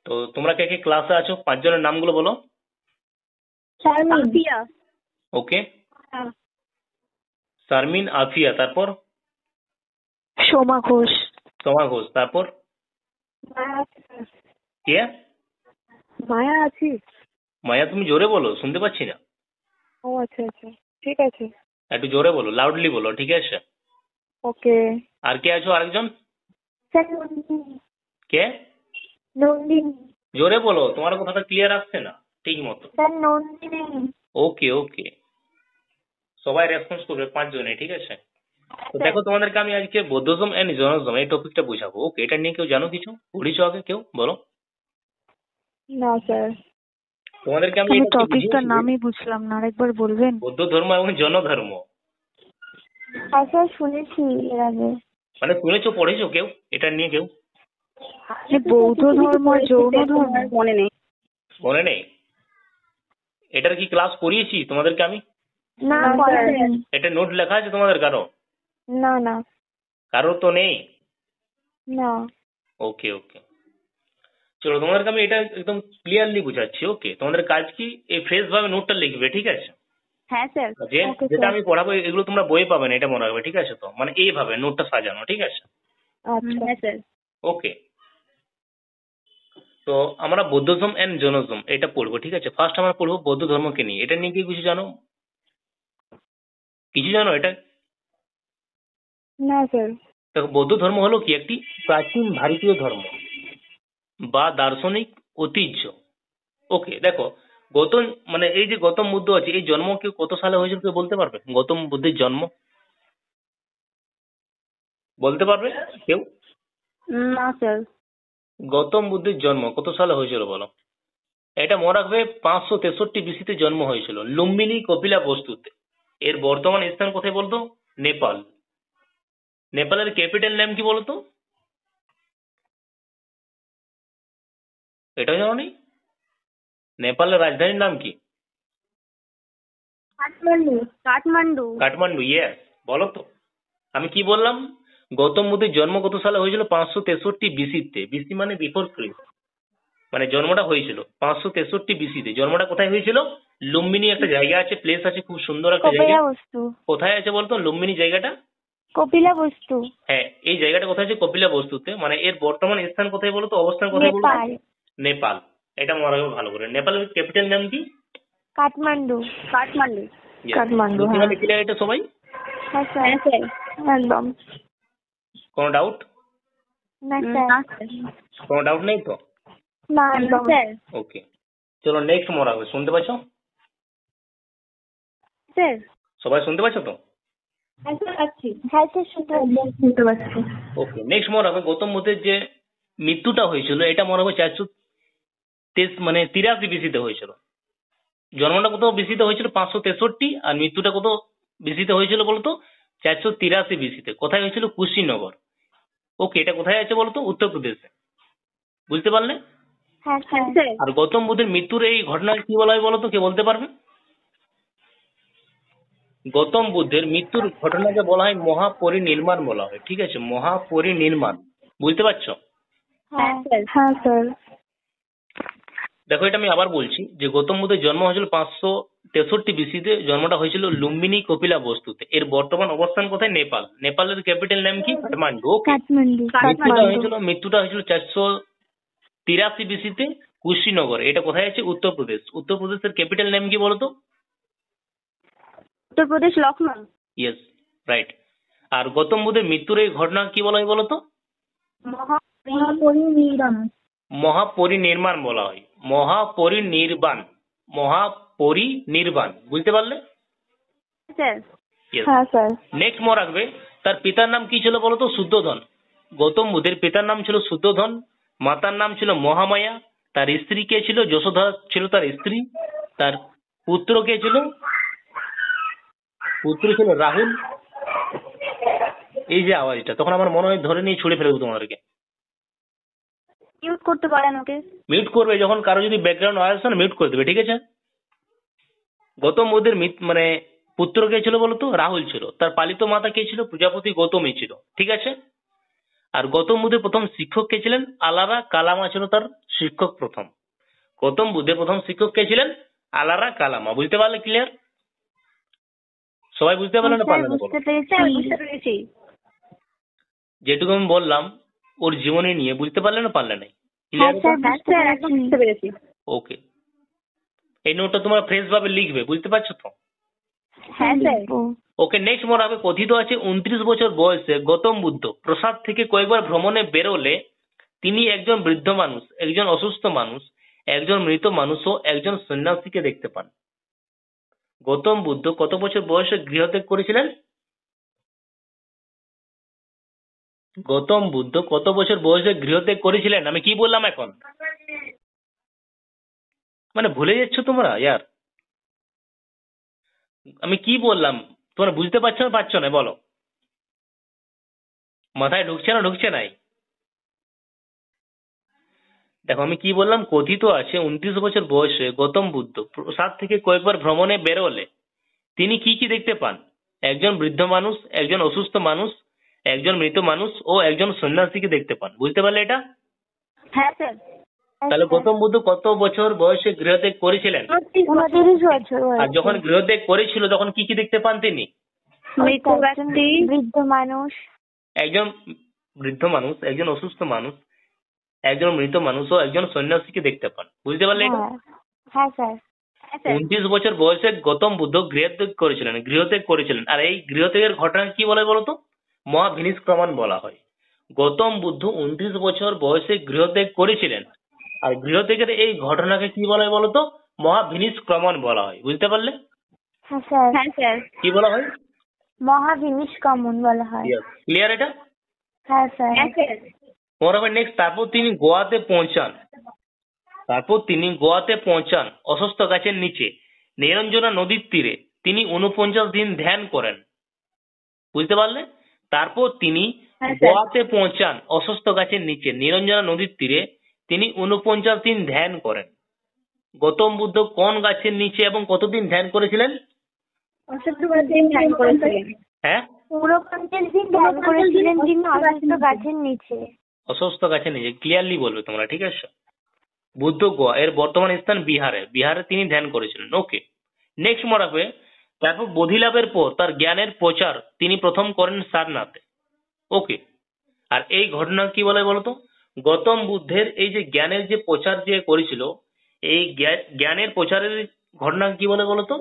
তো তোমরা কে কে ক্লাসে আছো? 5 জনের নামগুলো বলো। শারমিন, আফিয়া, ওকে, শারমিন, আফিয়া, তারপর সোমা ঘোষ, সোমা ঘোষ, তারপর মায়া, কে? মায়া আছি। মায়া, তুমি জোরে বলো, শুনতে পাচ্ছি না। ও আচ্ছা আচ্ছা, ঠিক আছে। একটু জোরে বলো, লাউডলি বলো, ঠিক আছে? ওকে। আর কে আছো আরেকজন? স্যার নন্দিনী, কে? নন্দিনী, জোরে বলো, তোমার কথাটা ক্লিয়ার আসছে না ঠিক মতো। স্যার নন্দিনী। ওকে ওকে, সবাই রেসপন্স করবে 5 জনে, ঠিক আছে? তো দেখো, তোমাদেরকে আমি আজকে বৌদ্ধজম এন্ড জৈনজম এই টপিকটা বুঝাবো। ওকে, এটা নিয়ে কেউ জানো কিছু? পড়েছো আগে কেউ? বলো। না স্যার, তোমাদেরকে আমি আমি এটা কি টপিকটার বুঝিয়েছি? নামই বুঝলাম না, আরেকবার বলবেন? বৌদ্ধ ধর্ম এবং জৈন ধর্ম। হ্যাঁ স্যার, শুনেছি এর আগে। মানে শুনেছো, পড়েছো কেউ এটা নিয়ে কেউ? বৌদ্ধ ধর্ম আর জৈন ধর্ম মনে নেই। মনে নেই? এটার কি ক্লাস করিয়েছি তোমাদেরকে আমি? না না, করেন। এটা নোট লেখা আছে তোমাদের কারো? না না কারো তো নেই। না। ওকে ওকে, চলো তোমাদেরকে আমি এটা একদম ক্লিয়ারলি বুঝাচ্ছি। ওকে, তোমাদের কাজ কি, এই ফ্রেশ ভাবে নোটটা লিখবে, ঠিক আছে? হ্যাঁ স্যার। যে Okay, যেটা sir. আমি পড়াবো এগুলো তোমরা বইয়ে পাবে না, এটা মনে রাখবে, ঠিক আছে? তো মানে এইভাবে নোটটা সাজানো, ঠিক আছে? আচ্ছা হ্যাঁ স্যার। ওকে, তো আমরা বৌদ্ধজম এন্ড জৈনজম এটা পড়বো, ঠিক আছে? ফার্স্ট আমরা পড়বো বৌদ্ধ ধর্মকে নিয়ে। এটা নিয়ে কি কিছু জানো? কিছু জানো এটা? না স্যার। দেখো, বৌদ্ধ ধর্ম হলো কি একটি প্রাচীন ভারতীয় ধর্ম বা দার্শনিক ঐতিহ্য। ওকে, দেখো, গৌতম মানে এই যে গৌতম বুদ্ধ আছে, এই জন্ম কেউ কত সালে হয়েছিল কেউ বলতে পারবে? গৌতম বুদ্ধের জন্ম বলতে পারবে কেউ? না স্যার। গৌতম বুদ্ধের জন্ম কত সালে হয়েছিল বলো? এটা মনে রাখবে, 563 বিসিতে জন্ম হয়েছিল লুম্বিনী কপিলা বস্তুতে। এর বর্তমান স্থান কোথায় বলতো? নেপাল। নেপালের ক্যাপিটাল নেম কি বলতো? এটা জানো নি? নেপালের রাজধানীর নাম কি? কাঠমান্ডু। কাঠমান্ডু। কাঠমান্ডু, ইয়েস। বলো তো, আমি কি বললাম? গৌতম বুদ্ধের জন্ম কত সালে হয়েছিল? 563 বিসিতে। বিসি মানে বিফোর খ্রিস্ট, মানে জন্মটা হয়েছিল 563 বিসিতে। জন্মটা কোথায় হয়েছিল? লুম্বিনী একটা জায়গা আছে, প্লেস আছে, খুব সুন্দর একটা জায়গা। কপিলা বস্তু। কোথায় আছে বলতো লুম্বিনী জায়গাটা? কপিলা বস্তু। হ্যাঁ, এই জায়গাটা কোথায় আছে? কপিলা বস্তুতে। মানে এর বর্তমান স্থান কোথায় বলতো? অবস্থান কোথায় বলতো? নেপাল। নেপাল। এটা মনে রাখবে ভালো করে। নেপালের ক্যাপিটাল নাম কি? কাঠমান্ডু। কাঠমান্ডু। Yes. কাঠমান্ডু, বুঝতে হ্যাঁ। পারলে clear এটা সবাই? হ্যাঁ স্যার, হ্যাঁ স্যার। একদম। কোনো ডাউট? না না স্যার, স্যার। কোনো ডাউট নেই তো? না না একদম। স্যার। ওকে, চলো নেক্সট মনে রাখবে। শুনতে পাচ্ছ? স্যার। সবাই শুনতে পাচ্ছ তো? হ্যাঁ স্যার, শুনতে পাচ্ছি। ওকে, নেক্সট মনে রাখবে, গৌতম বুদ্ধের যে মৃত্যুটা হয়েছিল এটা মনে রাখবে 483 বিসিতে হয়েছিল। জন্মটা কত বিসিতে হয়েছিল? 563। আর মৃত্যুটা কত বিসিতে হয়েছিল বলতো? 483 বিসিতে। কোথায় হয়েছিল? কুশিনগর। ওকে, এটা কোথায় আছে বলতো? উত্তরপ্রদেশে। বুঝতে পারলে? হ্যাঁ হ্যাঁ স্যার। স্যার। আর গৌতম বুদ্ধের মৃত্যুর এই ঘটনাকে কি বলা হয় বলতো? কে বলতে পারবে? গৌতম বুদ্ধের মৃত্যুর ঘটনাকে বলা হয় মহাপরিনির্মাণ বলা হয়, ঠিক আছে? মহাপরিনির্মাণ, বুঝতে পারছো? হ্যাঁ স্যার। হ্যাঁ স্যার। দেখো, এটা আমি আবার বলছি যে গৌতম বুদ্ধের জন্ম হয়েছিল 563 বিসিতে। জন্মটা হয়েছিল লুম্বিনী কপিলা বস্তুতে। এর বর্তমান অবস্থান কোথায়? নেপাল। নেপালের ক্যাপিটাল নাম কি? কাঠমান্ডু। ওকে, কাঠমান্ডু। মৃত্যুটা হয়েছিল 483 বিসিতে কুশিনগর। এটা কোথায় আছে? উত্তরপ্রদেশ। উত্তরপ্রদেশের ক্যাপিটাল নেম কি বলতো? উত্তরপ্রদেশ লখনৌ। Yes, right. আর গৌতম বুদ্ধের মৃত্যুর এই ঘটনা কি বলা হয় বলতো? মহাপরিনির্বাণ। মহাপরিনির্মাণ বলা হয়। মহাপরিনির্বাণ, মহাপরিনির্বাণ, বুঝতে পারলে? স্যার। হ্যাঁ স্যার। নেক্সট মনে রাখবে, তার পিতার নাম কি ছিল বলতো? শুদ্ধোধন। গৌতম বুদ্ধের পিতার নাম ছিল শুদ্ধোধন, মাতার নাম ছিল মহামায়া, তার স্ত্রী কে ছিল? যশোধরা ছিল তার স্ত্রী। তার পুত্র কে ছিল? পুত্র ছিল রাহুল। এই যে আওয়াজটা, তখন আমার মনে হয় ধরে নিয়ে ছুড়ে ফেলবো তোমাদেরকে। মিউট করতে পারেন ওকে। মিউট করবে যখন কারো যদি ব্যাকগ্রাউন্ড আওয়াজ আসে না, মিউট করে দেবে, ঠিক আছে? গৌতম বুদ্ধের মানে পুত্র কে ছিল বলতো? রাহুল ছিল। তার পালিত মাতা কে ছিল? প্রজাপতি গৌতমী ছিল, ঠিক আছে? আর গৌতম বুদ্ধের প্রথম শিক্ষক কে ছিলেন? আলারা কালামা ছিল তার শিক্ষক প্রথম। গৌতম বুদ্ধের প্রথম শিক্ষক কে ছিলেন? আলারা কালামা। বুঝতে পারলে? ক্লিয়ার? সবাই বুঝতে পারলে না স্যার পারলে না বলো? বুঝতে পেরেছি। স্যার বুঝতে পেরেছি। যেটুকু আমি বললাম ওর জীবনী নিয়ে, বুঝতে পারলে না পারলে নাই? হ্যাঁ ক্লিয়ার? স্যার বুঝতে স্যার একদম পেরেছি। বুঝতে পেরেছি। ওকে, এই নোটটা তোমরা ফ্রেশ ভাবে লিখবে, বুঝতে পারছো তো? হ্যাঁ স্যার। লিখবো। ওকে, নেক্সট মনে হবে কথিত আছে 29 বছর বয়সে গৌতম বুদ্ধ প্রসাদ থেকে কয়েকবার ভ্রমণে বেরোলে তিনি একজন বৃদ্ধ মানুষ, একজন অসুস্থ মানুষ, একজন মৃত মানুষ ও একজন সন্ন্যাসীকে দেখতে পান। গৌতম বুদ্ধ কত বছর বয়সে গৃহত্যাগ করেছিলেন? গৌতম বুদ্ধ কত বছর বয়সে গৃহত্যাগ করেছিলেন? আমি কি বললাম এখন? মানে ভুলে যাচ্ছ তোমরা ইয়ার, আমি কি বললাম তোমরা বুঝতে পারছো না পারছো না বলো? মাথায় ঢুকছে না ঢুকছে নাই? দেখো আমি কি বললাম, কথিত আছে 29 বছর বয়সে গৌতম বুদ্ধ প্রসাদ থেকে কয়েকবার ভ্রমণে বেরোলে তিনি কি কি দেখতে পান? একজন বৃদ্ধ মানুষ, একজন অসুস্থ মানুষ, একজন মৃত মানুষ ও একজন সন্ন্যাসীকে দেখতে পান। বুঝতে পারলে এটা? হ্যাঁ স্যার। তাহলে গৌতম বুদ্ধ কত বছর বয়সে গৃহত্যাগ করেছিলেন? 29 বছর আর যখন হয়েছে। গৃহত্যাগ করেছিল তখন কি কি দেখতে পান তিনি? মৃত ব্যক্তি, বৃদ্ধ মানুষ, একজন বৃদ্ধ মানুষ, একজন অসুস্থ মানুষ, একজন মৃত মানুষ ও একজন সন্ন্যাসীকে দেখতে পান। বুঝতে পারলে এটা? হ্যাঁ হ্যাঁ স্যার। হ্যাঁ স্যার। 29 বছর বয়সে গৌতম বুদ্ধ গৃহত্যাগ করেছিলেন। আর এই গৃহত্যাগের ঘটনা কি বলে বলতো? মহাভিনিষ্ক্রমণ বলা হয়। গৌতম বুদ্ধ 29 বছর বয়সে গৃহত্যাগ করেছিলেন, আর গৃহত্যাগের এই ঘটনাকে কি বলা হয় বলতো? মহাভিনিষ্ক্রমণ বলা হয়। বুঝতে পারলে? হ্যাঁ স্যার। হ্যাঁ স্যার। কি বলা হয়? মহাভিনিষ্ক্রমণ বলা হয়। ক্লিয়ার এটা? হ্যাঁ স্যার। হ্যাঁ স্যার। ওরা নেক্সট তারপর তিনি গোয়াতে পৌঁছান। অসুস্থ গাছের নিচে নিরঞ্জনা নদীর তীরে তিনি 49 দিন ধ্যান করেন। বুঝতে পারলে? তারপর তিনি হ্যাঁ, স্যার। গোয়াতে পৌঁছান অসুস্থ গাছের নিচে নিরঞ্জনা নদীর তীরে তিনি 49 দিন ধ্যান করেন। গৌতম বুদ্ধ কোন গাছের নিচে এবং কতদিন ধ্যান করেছিলেন? অসুস্থ দিন ধ্যান করেছিলেন। হ্যাঁ, 49 দিন ধ্যান করেছিলেন তিনি অসুস্থ গাছের নিচে। অসুস্থ গাছের নিচে। ক্লিয়ারলি বলবে তোমরা, ঠিক আছে? বুদ্ধ গোয়া এর বর্তমান স্থান বিহারে তিনি ধ্যান করেছিলেন। ওকে, নেক্সট মরাবে তারপর বোধিলাভের পর তার জ্ঞানের প্রচার তিনি প্রথম করেন সারনাথে। ওকে, আর এই ঘটনা কি বলে বলতো? গৌতম বুদ্ধের এই যে জ্ঞানের যে প্রচার যে করেছিল, এই জ্ঞানের প্রচারের ঘটনা কি বলে বলতো?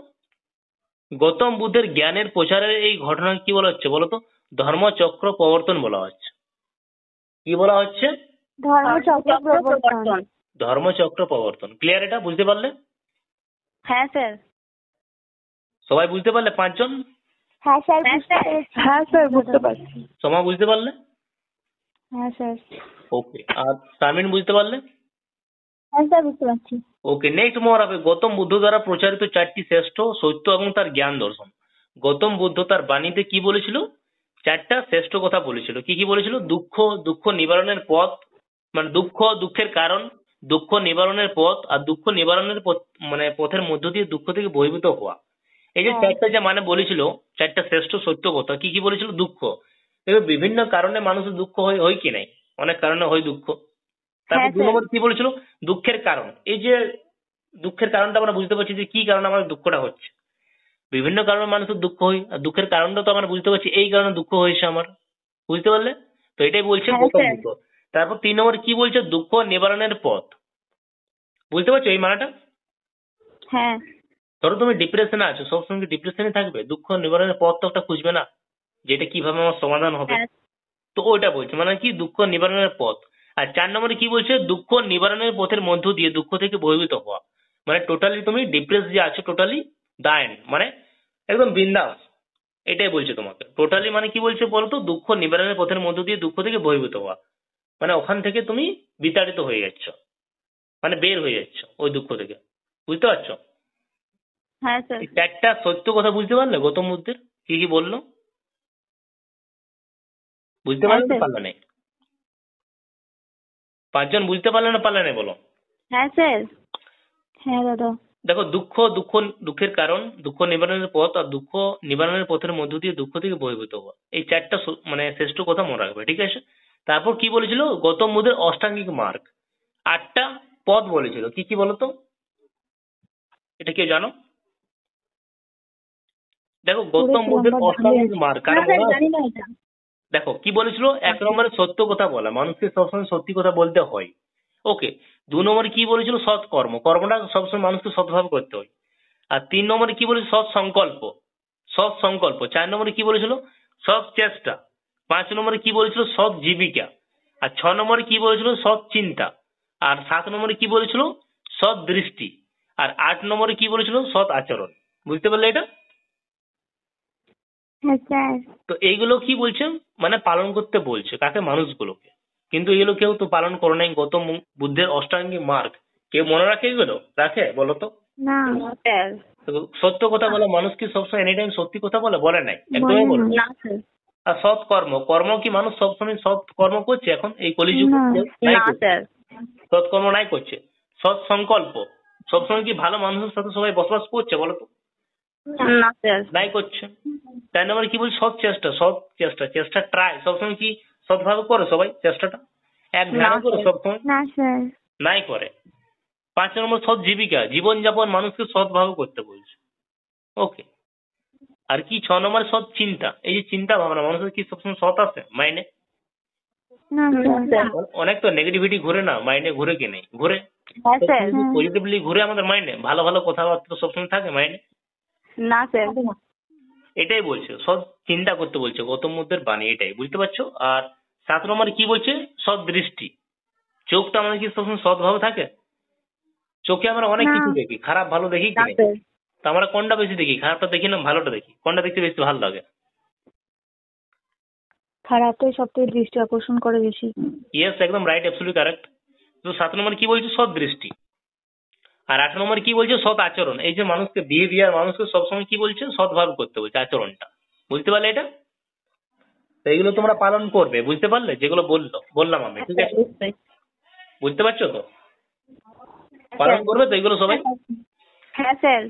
গৌতম বুদ্ধের জ্ঞানের প্রচারের এই ঘটনা কি বলা হচ্ছে বলতো? ধর্মচক্র প্রবর্তন বলা হচ্ছে। কি বলা হচ্ছে? ধর্মচক্র প্রবর্তন। ধর্মচক্র প্রবর্তন। ক্লিয়ার এটা? বুঝতে পারলে? হ্যাঁ স্যার। সবাই বুঝতে পারলে? 5 জন? হ্যাঁ স্যার হ্যাঁ, বুঝতে স্যার। পেরেছি। হ্যাঁ, স্যার, বুঝতে পারছি। সোমা বুঝতে পারলে? হ্যাঁ স্যার। ওকে, আর শারমিন বুঝতে পারলে? হ্যাঁ স্যার বুঝতে পারছি। ওকে, নেক্সট মোর হবে গৌতম বুদ্ধ দ্বারা প্রচারিত 4টি শ্রেষ্ঠ সত্য এবং তার জ্ঞান দর্শন। গৌতম বুদ্ধ তার বাণীতে কি বলেছিল? 4টা শ্রেষ্ঠ কথা বলেছিল। কি কি বলেছিল? দুঃখ নিবারণের পথ, মানে দুঃখের কারণ, দুঃখ নিবারণের পথ, আর দুঃখ নিবারণের মানে পথের মধ্য দিয়ে দুঃখ থেকে বহির্ভূত হওয়া। এই যে হ্যাঁ। 4টা যে মানে বলেছিল, 4টা শ্রেষ্ঠ সত্য কথা, কি কি বলেছিল? দুঃখ, এবার বিভিন্ন কারণে মানুষের দুঃখ হয় কি নাই? অনেক কারণে হয় দুঃখ। তারপর হ্যাঁ, 2 স্যার। নম্বর কি বলেছিল? দুঃখের কারণ। এই যে দুঃখের কারণটা আমরা বুঝতে পারছি যে কি কারণে আমাদের দুঃখটা হচ্ছে। বিভিন্ন কারণে মানুষের দুঃখ হয়, আর দুঃখের কারণটা তো আমরা বুঝতে পারছি এই কারণে দুঃখ হয়েছে আমার। বুঝতে পারলে? তো এটাই বলছে হ্যাঁ, গৌতম স্যার। বুদ্ধ। তারপর 3 নম্বর কি বলছে? দুঃখ নিবারণের পথ। বুঝতে পারছো এই মানাটা? হ্যাঁ। ধরো তুমি ডিপ্রেশনে আছো, সবসময় ডিপ্রেশনে থাকবে, দুঃখ নিবারণের পথ তো একটা খুঁজবে না, যেটা কিভাবে আমার সমাধান হবে। হ্যাঁ। তো ওইটা বলছে, মানে কি? দুঃখ নিবারণের পথ। আর 4 নম্বরে কি বলছে? দুঃখ নিবারণের পথের মধ্য দিয়ে দুঃখ থেকে বহির্ভূত হওয়া। মানে টোটালি তুমি ডিপ্রেস যে আছো, টোটালি দায়ন, মানে একদম বিন্দাস। এটাই বলছে তোমাকে টোটালি। মানে কি বলছে বলতো? দুঃখ নিবারণের পথের মধ্য দিয়ে দুঃখ থেকে বহির্ভূত হওয়া, মানে ওখান থেকে তুমি বিতাড়িত হয়ে যাচ্ছ, মানে বের হয়ে যাচ্ছ ওই দুঃখ থেকে। বুঝতে পারছো? হ্যাঁ স্যার। এই 4টা সত্য কথা বুঝতে পারলে গৌতম বুদ্ধের কি কি বললো? বুঝতে হ্যাঁ, পারলে না স্যার। পারলে নাই? 5 জন বুঝতে পারলে না পারলে নাই বলো? হ্যাঁ স্যার। হ্যাঁ দাদা। দেখো, দুঃখের কারণ, দুঃখ নিবারণের পথ, আর দুঃখ নিবারণের পথের মধ্য দিয়ে দুঃখ থেকে বহির্ভূত হওয়া, এই 4টা মানে শ্রেষ্ঠ কথা মনে রাখবে, ঠিক আছে? তারপর কি বলেছিল গৌতম বুদ্ধের অষ্টাঙ্গিক মার্গ, 8টা পদ বলেছিল। কি কি বলতো, এটা কেউ জানো? দেখো গৌতম বুদ্ধের অষ্টাঙ্গিক মার্গ কারো না স্যার, মনে আছে? জানি না এটা। দেখো কি বলেছিল, 1 নম্বরে সত্য কথা বলা, মানুষকে সবসময় সত্যি কথা বলতে হয়। ওকে। 2 নম্বরে কি বলেছিল, সৎ কর্ম, কর্মটা সবসময় মানুষকে সৎভাবে করতে হয়। আর 3 নম্বরে কি বলেছিল, সৎ সংকল্প, সৎ সংকল্প। 4 নম্বরে কি বলেছিল, সৎ চেষ্টা। 5 নম্বরে কি বলেছিল, সৎ জীবিকা। আর 6 নম্বরে কি বলেছিল, সৎ চিন্তা। আর 7 নম্বরে কি বলেছিল, সৎ দৃষ্টি। আর 8 নম্বরে কি বলেছিল, সৎ আচরণ। বুঝতে পারলে এটা? হ্যাঁ স্যার। তো এইগুলো কি বলছে, মানে পালন করতে বলছে কাকে, মানুষগুলোকে। কিন্তু এগুলো কেউ তো পালন করে নাই। গৌতম বুদ্ধের অষ্টাঙ্গিক মার্গ কেউ মনে রাখে এগুলো? রাখে বলো তো? না না স্যার। তো সত্য কথা বলে মানুষ কি সবসময় এনি টাইম সত্যি কথা বলে? বলে নাই, একদমই বলে বলে না। নাই। না স্যার। আর সৎ কর্ম, কর্ম কি মানুষ সবসময় সৎ কর্ম করছে এখন এই কলিযুগে? না। নাই না করছে। স্যার। সৎ কর্ম নাই করছে। সৎ সংকল্প, সবসময় কি ভালো মানুষের সাথে সবাই বসবাস করছে বলো তো? না স্যার। নাই করছে। 4 নম্বরে কি বলছি, সৎ চেষ্টা, সৎ চেষ্টা, চেষ্টা ট্রাই, সবসময় কি সৎভাবে করে সবাই চেষ্টাটা? এক ধ্যানে না করে স্যার। সবসময়? না স্যার। নাই করে। 5 নম্বর সৎ জীবিকা, জীবনযাপন মানুষকে সৎভাবে করতে বলছে। ওকে। আর কি 6 নম্বরে সৎ চিন্তা, এই যে চিন্তা ভাবনা মানুষের কি সবসময় সৎ আছে মাইন্ডে? না না স্যার। স্যার। অনেক তো নেগেটিভিটি ঘুরে না মাইন্ডে, ঘুরে কি নেই ঘুরে? হ্যাঁ স্যার। পজিটিভলি ঘুরে আমাদের মাইন্ডে, ভালো ভালো কথাবার্তা সবসময় থাকে মাইন্ডে। না স্যার। এটাই বলছে, সৎ চিন্তা করতে বলছে গৌতম বুদ্ধের বাণী, এটাই বুঝতে পারছো? আর 7 নম্বরে কি বলছে, সৎ দৃষ্টি। চোখটা আমাদের কি সবসময় সৎ ভাবে থাকে? চোখে আমরা অনেক না। কিছু দেখি, খারাপ ভালো দেখি কি না নেই? স্যার। তো আমরা কোনটা বেশি দেখি, খারাপটা দেখি না ভালোটা দেখি? কোনটা দেখতে বেশি ভালো লাগে? খারাপটাই সব থেকে দৃষ্টি আকর্ষণ করে বেশি। ইয়েস, একদম রাইট, অ্যাবসলিউটলি কারেক্ট। তো 7 নম্বরে কি বলছে, সৎ দৃষ্টি। আর 8 নম্বরে কি বলছে, সৎ আচরণ। এই যে মানুষকে বিহেভিয়ার, মানুষকে সবসময় কি বলছে, সৎভাবে করতে বলছে আচরণটা। বুঝতে পারলে এটা? তো এইগুলো তোমরা পালন করবে, বুঝতে পারলে? যেগুলো বললাম আমি, ঠিক আছে? বুঝতে পারছো তো? পালন করবে তো এগুলো সবাই? হ্যাঁ স্যার।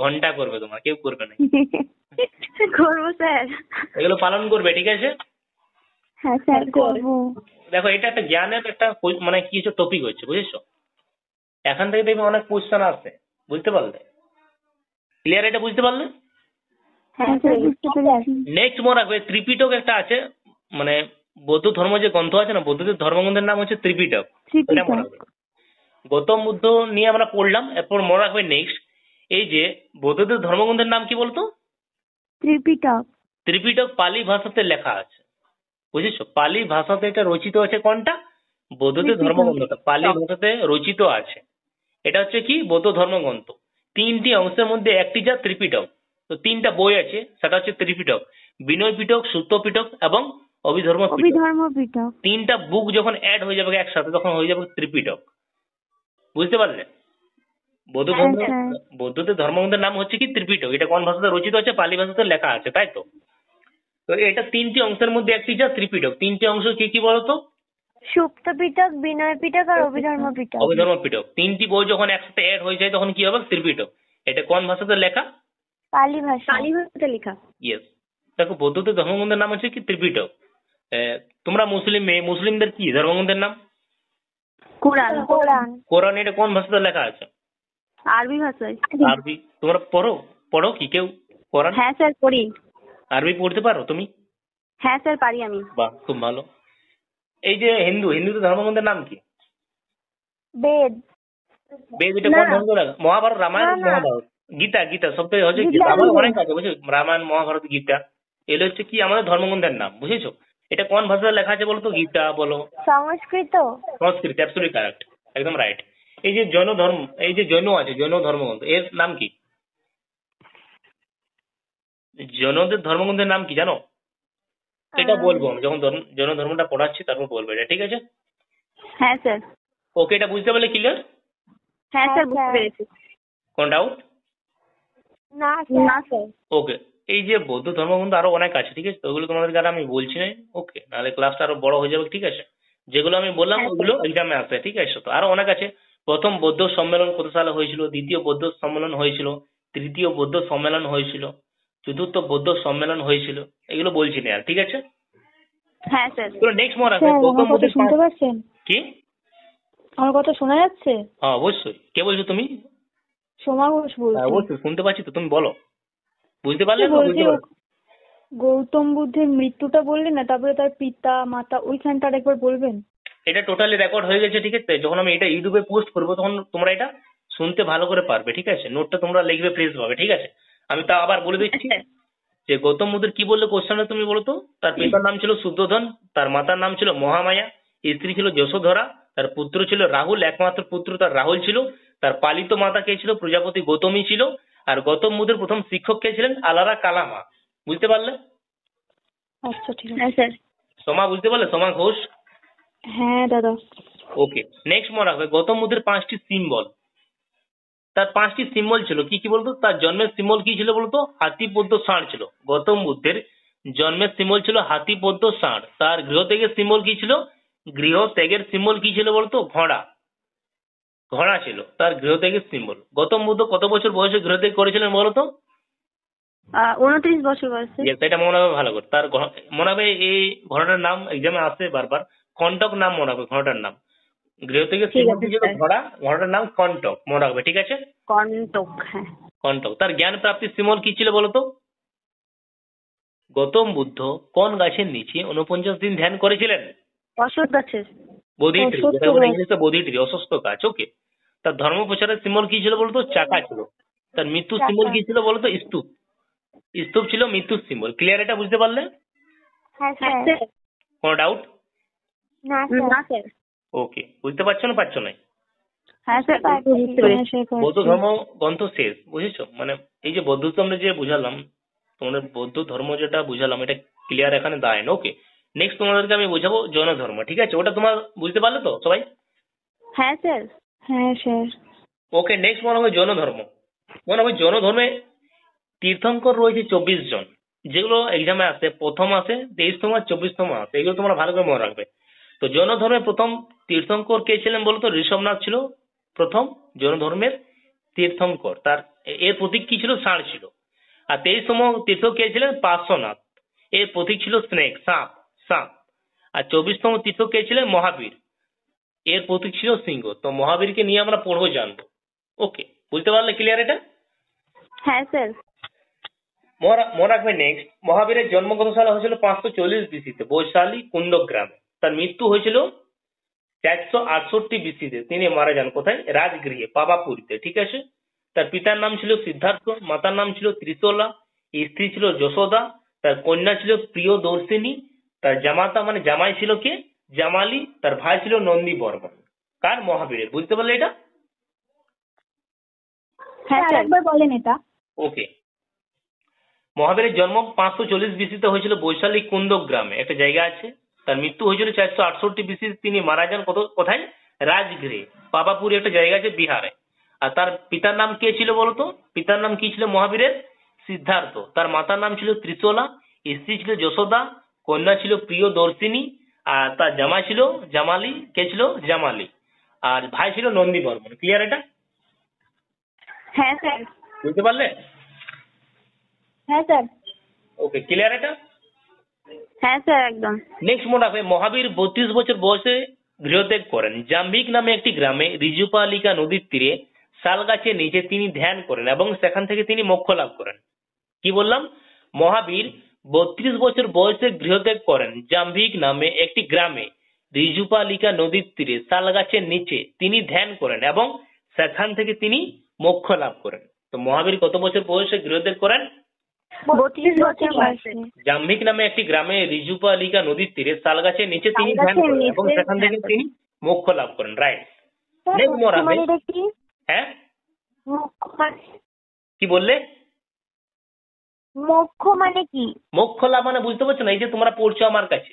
ঘন্টা করবে তোমরা, কেউ করবে না। করবো স্যার। এগুলো পালন করবে, ঠিক আছে? হ্যাঁ স্যার করবো। দেখো এটা একটা জ্ঞানের একটা মানে কি কিছু টপিক হচ্ছে, বুঝেছো? এখান থেকে দেখবে অনেক কোশ্চেন আসে, বুঝতে পারলে? ক্লিয়ার এটা, বুঝতে পারলে? হ্যাঁ স্যার বুঝতে পেরেছি। নেক্সট মনে রাখবে, ত্রিপিটক একটা আছে, মানে বৌদ্ধ ধর্ম যে গ্রন্থ আছে না, বৌদ্ধদের ধর্মগ্রন্থের নাম হচ্ছে ত্রিপিটক। এটা মনে রাখবে। গৌতম বুদ্ধ নিয়ে আমরা পড়লাম, এরপর মনে রাখবে নেক্সট, এই যে বৌদ্ধদের ধর্মগ্রন্থের নাম কি বলতো? ত্রিপিটক। ত্রিপিটক পালি ভাষাতে লেখা আছে, বুঝেছো? পালি ভাষাতে এটা রচিত আছে। কোনটা? বৌদ্ধদের ত্রিপিটক। ধর্মগ্রন্থটা পালি ভাষাতে রচিত আছে। এটা হচ্ছে কি, বৌদ্ধ ধর্মগ্রন্থ। 3টি অংশের মধ্যে একটি যা ত্রিপিটক। তো 3টা বই আছে, সেটা হচ্ছে ত্রিপিটক, বিনয় পিটক, সূত্র পিটক এবং অভিধর্ম পিটক। অভিধর্ম পিটক। 3টা বুক যখন অ্যাড হয়ে যাবে একসাথে, তখন হয়ে যাবে ত্রিপিটক। বুঝতে পারলে? বৌদ্ধ হ্যাঁ, ধর্ম, স্যার। বৌদ্ধদের ধর্মগ্রন্থের নাম হচ্ছে কি ত্রিপিটক। এটা কোন ভাষাতে রচিত আছে? পালি ভাষাতে লেখা আছে, তাই তো? তো এটা 3টি অংশের মধ্যে একটি যা ত্রিপিটক। 3টি অংশ কি কি বলতো? সুপ্ত পিটক, বিনয় পিটক আর অভিধর্ম পিটক। অভিধর্ম পিটক। 3টি বই যখন একসাথে অ্যাড হয়ে যায় তখন কি হবে? ত্রিপিটক। এটা কোন ভাষাতে লেখা? পালি ভাষা। কালী ভাষাতে লেখা। ইয়েস। দেখো বৌদ্ধদের ধর্মগ্রন্থের নাম হচ্ছে কি ত্রিপিটক। তোমরা মুসলিমদের কি ধর্মগ্রন্থের নাম? কোরআন। কোরআন। কোরআন। এটা কোন ভাষাতে লেখা আছে? আরবি ভাষায়। আরবি। তোমরা পড়ো কি কেউ কোরআন? হ্যাঁ স্যার পড়ি। আরবি পড়তে পারো তুমি? হ্যাঁ স্যার পারি আমি। বাহ, খুব ভালো। এই যে হিন্দুদের ধর্মগ্রন্থের নাম কি? বেদ। বেদ। এটা কোন ধর্মগ্রন্থ লেখা? মহাভারত, রামায়ণ, না, না। মহাভারত, গীতা সব থেকে হচ্ছে গীতা। গীতা। আমার অনেক আছে বুঝছো, রামায়ণ, মহাভারত, গীতা, এগুলো হচ্ছে কি আমাদের ধর্মগ্রন্থের নাম, বুঝেছো? এটা কোন ভাষাতে লেখা আছে বলো তো? গীতা বলো। সংস্কৃত। সংস্কৃত, অ্যাবসলিউটলি কারেক্ট, একদম রাইট। এই যে জৈন ধর্ম, এই যে জৈন আছে, জৈন ধর্মগ্রন্থ, এর নাম কি? জৈনদের ধর্মগ্রন্থের নাম কি জানো? এটা বলবো আমি যখন জৈন ধর্মটা পড়াচ্ছি, তারপর বলবো এটা, ঠিক আছে? হ্যাঁ স্যার। ওকে, এটা বুঝতে পারলে ক্লিয়ার? হ্যাঁ স্যার হ্যাঁ, বুঝতে স্যার। পেরেছি। কোন ডাউট? না না স্যার। স্যার। ওকে। এই যে বৌদ্ধ ধর্মগ্রন্থ আরো অনেক আছে, ঠিক আছে? তো ওগুলো তোমাদেরকে আর আমি বলছি না, ওকে? নাহলে ক্লাসটা আরো বড় হয়ে যাবে, ঠিক আছে? যেগুলো আমি বললাম হ্যাঁ, ওগুলো এক্সামে আসে, ঠিক আছে? তো আরো অনেক আছে। প্রথম বৌদ্ধ সম্মেলন কত সালে হয়েছিল? দ্বিতীয় বৌদ্ধ সম্মেলন হয়েছিল, তৃতীয় বৌদ্ধ সম্মেলন হয়েছিল, চতুর্থ বৌদ্ধ সম্মেলন হয়েছিল, এগুলো বলছি না আর, ঠিক আছে? হ্যাঁ স্যার। নেক্সট মনে রাখবে স্যার গৌতম আমার কথা বুদ্ধের শুনতে পাচ্ছেন? কি? আমার কথা শোনা যাচ্ছে? হ্যাঁ অবশ্যই। কে বলছো তুমি? সোমা ঘোষ হ্যাঁ বলছি। অবশ্যই শুনতে পাচ্ছি তো, তুমি বলো। বুঝতে কি পারলে না বলছি, বুঝতে পারো? গৌতম বুদ্ধের মৃত্যুটা বললেন না, তারপরে তার পিতা মাতা ওইখানটা একবার বলবেন? এটা টোটালি রেকর্ড হয়ে গেছে, ঠিক আছে? যখন আমি এটা ইউটিউবে পোস্ট করবো তখন তোমরা এটা শুনতে ভালো করে পারবে, ঠিক আছে? নোটটা তোমরা লিখবে ফ্রেশ ভাবে, ঠিক আছে? আমি তা আবার বলে দিচ্ছি স্যার। যে গৌতম বুদ্ধের কি বললে কোশ্চেনটা তুমি বলো তো। তার পিতার নাম ছিল শুদ্ধোধন, তার মাতার নাম ছিল মহামায়া, স্ত্রী ছিল যশোধরা, তার পুত্র ছিল রাহুল, একমাত্র পুত্র তার রাহুল ছিল, তার পালিত মাতা কে ছিল? প্রজাপতি গৌতমী ছিল। আর গৌতম বুদ্ধের প্রথম শিক্ষক কে ছিলেন? আলারা কালামা। বুঝতে পারলে? আচ্ছা ঠিক আছে। হ্যাঁ স্যার। সোমা বুঝতে পারলে? সোমা ঘোষ। হ্যাঁ দাদা। ওকে, নেক্সট মনে রাখবে গৌতম বুদ্ধের 5টি সিম্বল। তার 5টি সিম্বল ছিল, কি কি বলতো? তার জন্মের সিম্বল কি ছিল বলতো? হাতি পদ্ম ষাঁড় ছিল। গৌতম বুদ্ধের জন্মের সিম্বল ছিল হাতি পদ্ম ষাঁড়। তার গৃহত্যাগের সিম্বল কি ছিল? গৃহত্যাগের সিম্বল কি ছিল বলতো? ঘোড়া। ঘোড়া ছিল তার গৃহত্যাগের সিম্বল। গৌতম বুদ্ধ কত বছর বয়সে গৃহত্যাগ করেছিলেন বলতো? 29 বছর বয়সে। Yes, এটা মনে হবে ভালো করে। তার মনে হবে এই ঘোড়াটার নাম এক্সামে আসে বারবার। কন্টক নাম মনে হবে ঘোড়াটার নাম। গৃহত্যাগের ঠিক সিম্বল আছে কি ছিল? স্যার। ঘোড়া। ঘোড়াটার নাম কন্টক মনে রাখবে, ঠিক আছে? কন্টক, হ্যাঁ। কন্টক। তার জ্ঞান প্রাপ্তির সিম্বল কি ছিল বলতো? গৌতম বুদ্ধ কোন গাছের নিচে 49 দিন ধ্যান করেছিলেন? অশ্বত্থ গাছের। বোধি ট্রি, অশ্বত্থ যেটা বলে গাছ। ইংলিশে বোধি ট্রি, অশ্বত্থ গাছ। ওকে। তার ধর্ম প্রচারের সিম্বল কি ছিল বলতো? চাকা ছিল। তার মৃত্যুর সিম্বল চাকা। কি ছিল বলতো? স্তূপ। স্তূপ ছিল মৃত্যুর সিম্বল। ক্লিয়ার এটা বুঝতে পারলে? হ্যাঁ হ্যাঁ স্যার। স্যার। কোনো ডাউট? না না স্যার। স্যার। ওকে, বুঝতে পারছো না পারছো না? হ্যাঁ স্যার, পারছি। বুঝতে হ্যাঁ পেরেছি। স্যার বৌদ্ধ পারছি। ধর্ম গ্রন্থ শেষ, বুঝেছো? মানে এই যে বৌদ্ধত্ব আমরা যে বুঝালাম, তোমাদের বৌদ্ধ ধর্ম যেটা বুঝালাম এটা ক্লিয়ার এখানে দাঁড়ায় না। ওকে, নেক্সট তোমাদেরকে আমি বুঝাবো জৈন ধর্ম, ঠিক আছে? ওটা তোমার বুঝতে পারলে তো সবাই? হ্যাঁ স্যার। হ্যাঁ স্যার। ওকে, নেক্সট মনে হবে জৈন ধর্ম। মনে হবে জৈন ধর্মে তীর্থঙ্কর রয়েছে 24 জন, যেগুলো এক্সামে আসে। প্রথম আসে 23তম আর 24তম আসে, এগুলো তোমরা ভালো করে মনে রাখবে। তো জৈন ধর্মের প্রথম তীর্থঙ্কর কে ছিলেন বলতো? ঋষভনাথ ছিল প্রথম জৈন ধর্মের তীর্থঙ্কর। তার এর প্রতীক কি ছিল? ষাঁড় ছিল। আর 23তম তীর্থ কে ছিলেন? পার্শ্বনাথ। এর প্রতীক ছিল স্নেক, সাপ, সাপ। আর 24তম তীর্থ কে ছিলেন? মহাবীর। এর প্রতীক ছিল সিংহ। তো মহাবীরকে নিয়ে আমরা পড়বো, জানবো। ওকে, বুঝতে পারলে ক্লিয়ার এটা? হ্যাঁ স্যার। মনে রাখবে নেক্সট, মহাবীরের জন্ম কত সালে হয়েছিল? 540 বিসিতে বৈশালী কুণ্ডগ্রামে। তার মৃত্যু হয়েছিল 468 বিসিতে। তিনি মারা যান কোথায়? রাজগৃহে, পাবাপুরীতে, ঠিক আছে? তার পিতার নাম ছিল সিদ্ধার্থ, মাতার নাম ছিল ত্রিশলা, স্ত্রী ছিল যশোদা, তার কন্যা ছিল প্রিয়দর্শিনী, তার জামাতা মানে জামাই ছিল কে? জামালি, তার ভাই ছিল নন্দী বর্মন। কার? মহাবীরের। বুঝতে পারলে এটা? হ্যাঁ স্যার। একবার বলেন এটা। ওকে, মহাবীরের জন্ম 540 বিসিতে হয়েছিল বৈশালী কুন্দগ্রামে, একটা জায়গা আছে। তার মৃত্যু হয়েছিল 468 বিসিতে। তিনি মারা যান কোথায়? রাজগৃহে, পাবাপুরি একটা জায়গা আছে বিহারে। আর তার পিতার নাম কে ছিল বলতো? পিতার নাম কি ছিল মহাবীরের? সিদ্ধার্থ। তার মাতার নাম ছিল ত্রিশলা, স্ত্রী ছিল যশোদা, কন্যা ছিল প্রিয়দর্শিনী, আর তার জামাই ছিল জামালি। কে ছিল? জামালি। আর ভাই ছিল নন্দী বর্মন। ক্লিয়ার এটা? হ্যাঁ স্যার। বুঝতে পারলে? হ্যাঁ স্যার। ওকে, ক্লিয়ার এটা? হ্যাঁ স্যার, একদম। নেক্সট মনে রাখবে, মহাবীর 32 বছর বয়সে গৃহত্যাগ করেন। জাম্বিক নামে একটি গ্রামে রিজুপালিকা নদীর তীরে শাল গাছের নিচে তিনি ধ্যান করেন এবং সেখান থেকে তিনি মোক্ষ লাভ করেন। কি বললাম? মহাবীর 32 বছর বয়সে গৃহত্যাগ করেন। জাম্বিক নামে একটি গ্রামে রিজুপালিকা নদীর তীরে শাল গাছের নিচে তিনি ধ্যান করেন এবং সেখান থেকে তিনি মোক্ষ লাভ করেন। তো মহাবীর কত বছর বয়সে গৃহত্যাগ করেন? 32 বছর বয়সে। জাম্বিক নামে একটি গ্রামে রিজুপালিকা নদীর তীরে শাল গাছের নিচে তিনি ধ্যান তালগাছের করেন নিচে এবং সেখান থেকে ধ্যান করেন। তিনি মোক্ষ লাভ করেন। রাইট। স্যার, নেক্সট মোক্ষ মহাবীর, মানে এটা কি? হ্যাঁ মোক্ষ মানে কি বললে? মোক্ষ মানে কি? মোক্ষ লাভ মানে বুঝতে পারছো না? এই যে তোমরা পড়ছো আমার কাছে,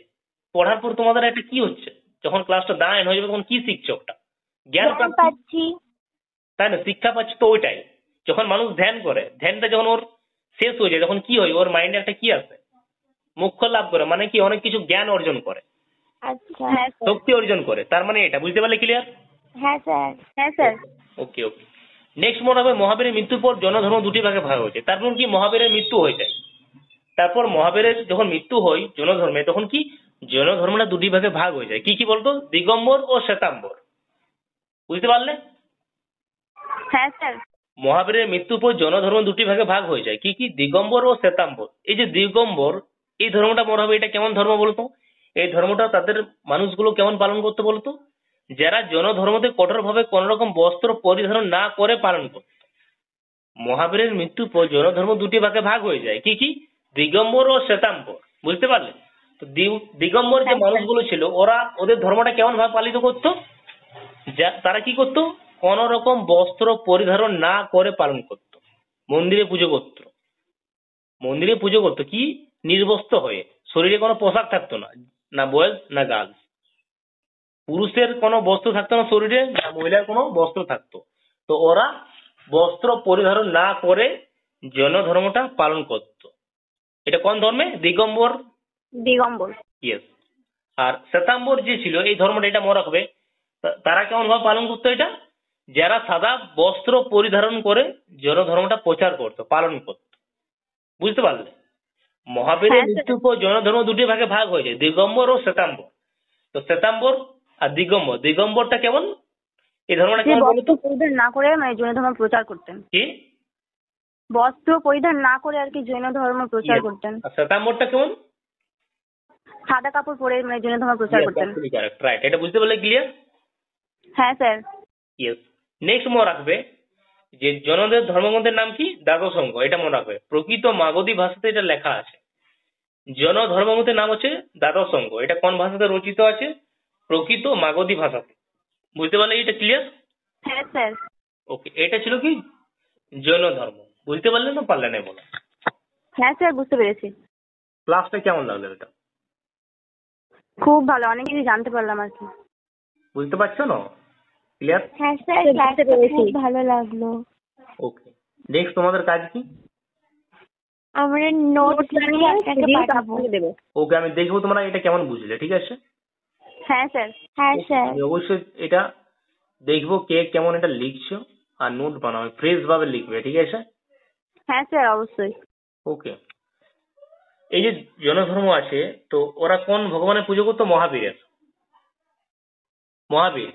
পড়ার পর তোমাদের একটা কি হচ্ছে? যখন ক্লাসটা দাঁড়ায় হয়ে যাবে তখন কি শিখছো? একটা জ্ঞান জ্ঞান প্রাপ্তি, পাচ্ছি। তাই না? শিক্ষা পাচ্ছ। তো ওইটাই, যখন মানুষ ধ্যান করে, ধ্যানটা যখন ওর শেষ হয়ে যায় তখন কি হয়? ওর মাইন্ডে একটা কি আসে? মোক্ষ লাভ করে, মানে কি? অনেক কিছু জ্ঞান অর্জন করে, আচ্ছা। হ্যাঁ স্যার। শক্তি অর্জন করে। তার মানে এটা বুঝতে পারলে ক্লিয়ার? হ্যাঁ স্যার। হ্যাঁ স্যার। ওকে ওকে। নেক্সট মনে হবে, মহাবীরের মৃত্যুর পর জনধর্ম দুটি ভাগে ভাগ হয়েছে। তারপর কি? মহাবীরের মৃত্যু হয়ে যায়। তারপর মহাবীরের যখন মৃত্যু হয় জনধর্মে, তখন কি? জৈন ধর্মটা দুটি ভাগে ভাগ হয়ে যায়, কি কি বলতো? দিগম্বর ও শ্বেতাম্বর। বুঝতে পারলে? হ্যাঁ স্যার। মহাবীরের মৃত্যুর পর জৈন ধর্ম দুটি ভাগে ভাগ হয়ে যায়, কি কি? দিগম্বর ও শ্বেতাম্বর। এই যে দিগম্বর, এই ধর্মটা মনে হবে এটা কেমন ধর্ম বলতো? এই ধর্মটা তাদের মানুষগুলো কেমন পালন করতে বলতো? যারা জৈন ধর্মতে কঠোরভাবে কোন রকম বস্ত্র পরিধারণ না করে পালন করত। মহাবীরের মৃত্যুর পর জৈন ধর্ম দুটি ভাগে ভাগ হয়ে যায়, কি কি? দিগম্বর ও শ্বেতাম্বর। বুঝতে পারলে? তো দিগম্বর যে হ্যাঁ, স্যার। মানুষগুলো ছিল, ওরা ওদের ধর্মটা কেমন ভাবে পালিত করতো? তারা কি করতো? কোন রকম বস্ত্র পরিধারণ না করে পালন করত। মন্দিরে পুজো করত। মন্দিরে পুজো করতো কি? নির্বস্ত্র হয়ে, শরীরে কোনো পোশাক থাকতো না, না বয়েজ না গার্লস। পুরুষের কোনো বস্ত্র থাকতো না শরীরে, না মহিলার কোনো বস্ত্র থাকতো। তো ওরা বস্ত্র পরিধারণ না করে জৈন ধর্মটা পালন করত। এটা কোন ধর্মে? দিগম্বর। দিগম্বর। ইয়েস। আর শ্বেতাম্বর যে ছিল, এই ধর্মটা এটা মনে রাখবে, তারা কেমন ভাবে পালন করতো এটা? যারা সাদা বস্ত্র পরিধারণ করে জৈন ধর্মটা প্রচার করত, পালন করত। বুঝতে পারলে? মহাবীরের হ্যাঁ, স্যার। মৃত্যুর পর জৈন ধর্ম দুটি ভাগে ভাগ হয়ে যায়, দিগম্বর ও শ্বেতাম্বর। তো শ্বেতাম্বর আর দিগম্বর, দিগম্বরটা কেমন? এই ধর্মটা যে কেমন বলতো? বস্ত্র পরিধান না করে জৈন ধর্ম প্রচার করতেন। কি? বস্ত্র পরিধান না করে আর কি জৈন ধর্ম প্রচার Yes. করতেন। আর শ্বেতাম্বরটা কেমন? সাদা কাপড় পরে জৈন ধর্ম প্রচার Yes, করতেন। absolutely correct. Right. এটা বুঝতে পারলে ক্লিয়ার? হ্যাঁ স্যার। ইয়েস। নেক্সট মনে রাখবে যে জৈনদের ধর্মগ্রন্থের নাম কি? দ্বাদশ সংঘ। এটা মনে রাখবে, প্রকৃত মাগধী ভাষাতে এটা লেখা আছে। জৈন ধর্মগ্রন্থের নাম হচ্ছে দ্বাদশ সংঘ। এটা কোন ভাষাতে রচিত আছে? প্রকৃত মাগধী ভাষাতে। বুঝতে পারলে? এটা ক্লিয়ার? হ্যাঁ স্যার। ওকে, এটা ছিল কি? জৈন ধর্ম। বুঝতে পারলে না পারলে না বলো? হ্যাঁ স্যার, বুঝতে পেরেছি। ক্লাসটা কেমন লাগলো এটা? খুব ভালো, অনেক কিছু জানতে পারলাম আর কি। বুঝতে পারছো না? ক্লিয়ার? হ্যাঁ স্যার, বুঝতে ক্লাসটা পেরেছি। খুব ভালো লাগলো। ওকে, নেক্সট তোমাদের কাজ কি? আমরা নোটস বানিয়ে আপনাকে পাঠাবো। দেবো। ওকে, আমি দেখবো তোমরা এটা কেমন বুঝলে, ঠিক আছে? হ্যাঁ স্যার। হ্যাঁ স্যার। আমি অবশ্যই এটা দেখবো কে কেমন এটা লিখছো, আর নোট বানাবে, ফ্রেশ ভাবে লিখবে, ঠিক আছে? হ্যাঁ স্যার, অবশ্যই। ওকে। এই যে জৈন ধর্ম আছে, তো ওরা কোন ভগবানের পুজো করতো? মহাবীরের। মহাবীর